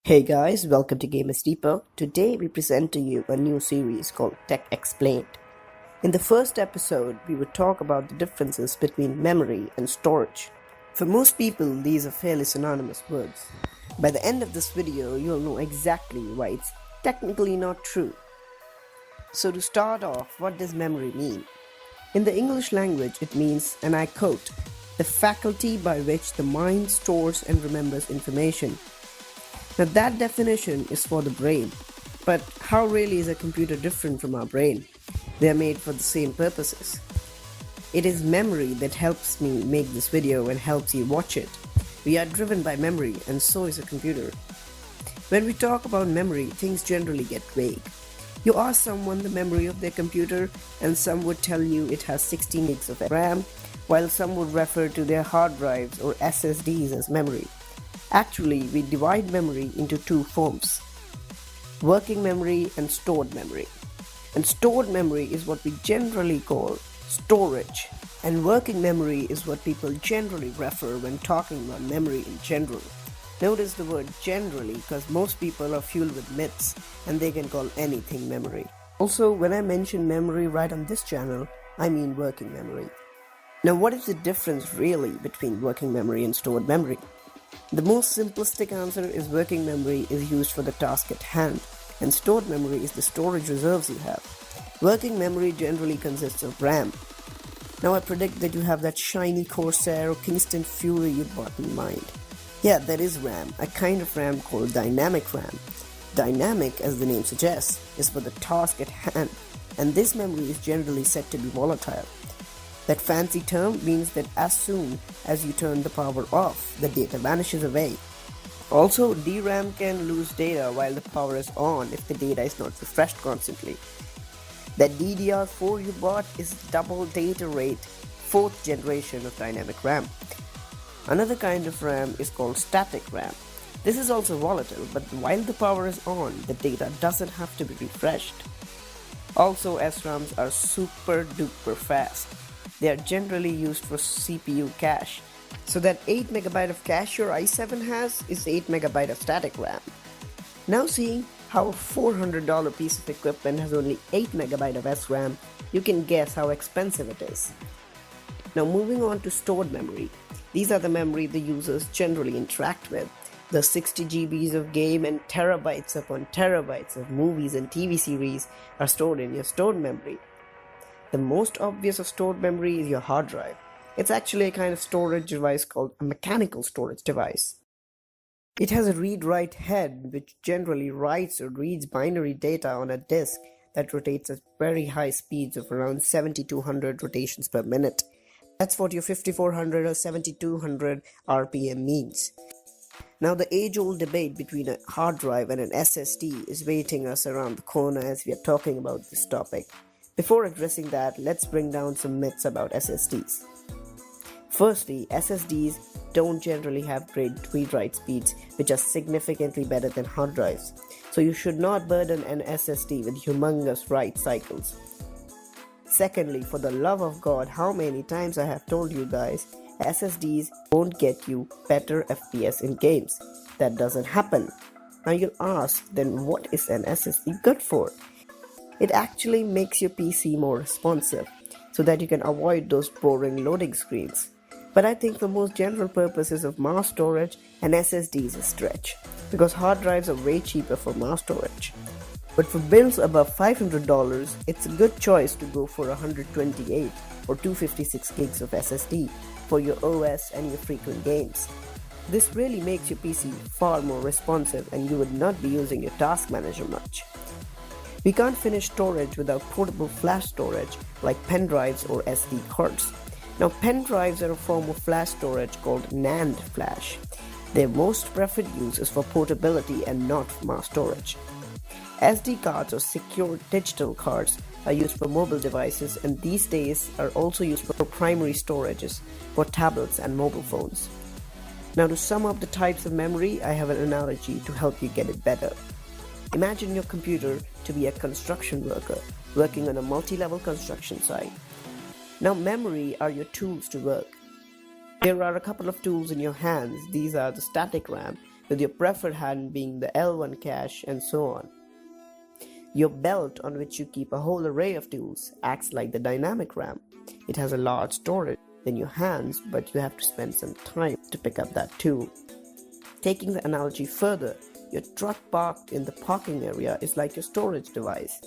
Hey guys, welcome to Gamers Deeper. Today we present to you a new series called Tech Explained. In the first episode, we would talk about the differences between memory and storage. For most people, these are fairly synonymous words. By the end of this video, you'll know exactly why it's technically not true. So to start off, what does memory mean? In the English language, it means, and I quote, the faculty by which the mind stores and remembers information. Now that definition is for the brain, but how really is a computer different from our brain? They are made for the same purposes. It is memory that helps me make this video and helps you watch it. We are driven by memory, and so is a computer. When we talk about memory, things generally get vague. You ask someone the memory of their computer, and some would tell you it has 16 gigs of RAM, while some would refer to their hard drives or SSDs as memory. Actually, we divide memory into two forms: working memory and stored memory. And stored memory is what we generally call storage, and working memory is what people generally refer when talking about memory in general. Notice the word generally because most people are fueled with myths and they can call anything memory. Also, when I mention memory right on this channel, I mean working memory. Now, what is the difference really between working memory and stored memory? The most simplistic answer is working memory is used for the task at hand, and stored memory is the storage reserves you have. Working memory generally consists of RAM. Now I predict that you have that shiny Corsair or Kingston Fury you bought in mind. Yeah, that is RAM, a kind of RAM called dynamic RAM. Dynamic, as the name suggests, is for the task at hand, and this memory is generally said to be volatile. That fancy term means that as soon as you turn the power off, the data vanishes away. Also, DRAM can lose data while the power is on if the data is not refreshed constantly. That DDR4 you bought is double data rate, 4th generation of dynamic RAM. Another kind of RAM is called static RAM. This is also volatile, but while the power is on, the data doesn't have to be refreshed. Also, SRAMs are super duper fast. They are generally used for CPU cache. So that 8MB of cache your i7 has is 8MB of static RAM. Now seeing how a $400 piece of equipment has only 8MB of SRAM, you can guess how expensive it is. Now moving on to stored memory. These are the memory the users generally interact with. The 60 GBs of game and terabytes upon terabytes of movies and TV series are stored in your stored memory. The most obvious of stored memory is your hard drive. It's actually a kind of storage device called a mechanical storage device. It has a read-write head which generally writes or reads binary data on a disk that rotates at very high speeds of around 7200 rotations per minute. That's what your 5400 or 7200 RPM means. Now the age-old debate between a hard drive and an SSD is waiting us around the corner as we are talking about this topic. Before addressing that, let's bring down some myths about SSDs. Firstly, SSDs don't generally have great read-write speeds, which are significantly better than hard drives. So you should not burden an SSD with humongous write cycles. Secondly, for the love of God, how many times I have told you guys, SSDs won't get you better FPS in games. That doesn't happen. Now you'll ask, then what is an SSD good for? It actually makes your PC more responsive, so that you can avoid those boring loading screens. But I think for most general purposes of mass storage, an SSD is a stretch, because hard drives are way cheaper for mass storage. But for bills above $500, it's a good choice to go for 128 or 256 gigs of SSD for your OS and your frequent games. This really makes your PC far more responsive and you would not be using your task manager much. We can't finish storage without portable flash storage like pen drives or SD cards. Now pen drives are a form of flash storage called NAND flash. Their most preferred use is for portability and not for mass storage. SD cards or secure digital cards are used for mobile devices and these days are also used for primary storages for tablets and mobile phones. Now to sum up the types of memory, I have an analogy to help you get it better. Imagine your computer to be a construction worker working on a multi-level construction site. Now memory are your tools to work. There are a couple of tools in your hands. These are the static RAM, with your preferred hand being the L1 cache and so on. Your belt, on which you keep a whole array of tools, acts like the dynamic RAM. It has a large storage than your hands, but you have to spend some time to pick up that tool. Taking the analogy further, your truck parked in the parking area is like your storage device.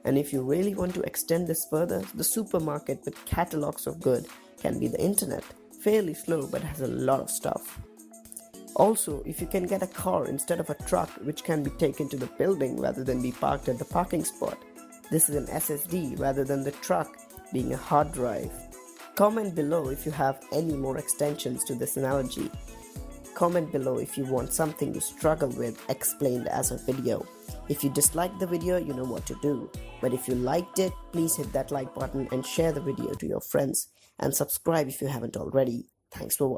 And if you really want to extend this further, the supermarket with catalogs of goods can be the internet. Fairly slow, but has a lot of stuff. Also, if you can get a car instead of a truck, which can be taken to the building rather than be parked at the parking spot, this is an SSD rather than the truck being a hard drive. Comment below if you have any more extensions to this analogy. Comment below if you want something you struggle with explained as a video. If you disliked the video, you know what to do. But if you liked it, please hit that like button and share the video to your friends. And subscribe if you haven't already. Thanks for watching.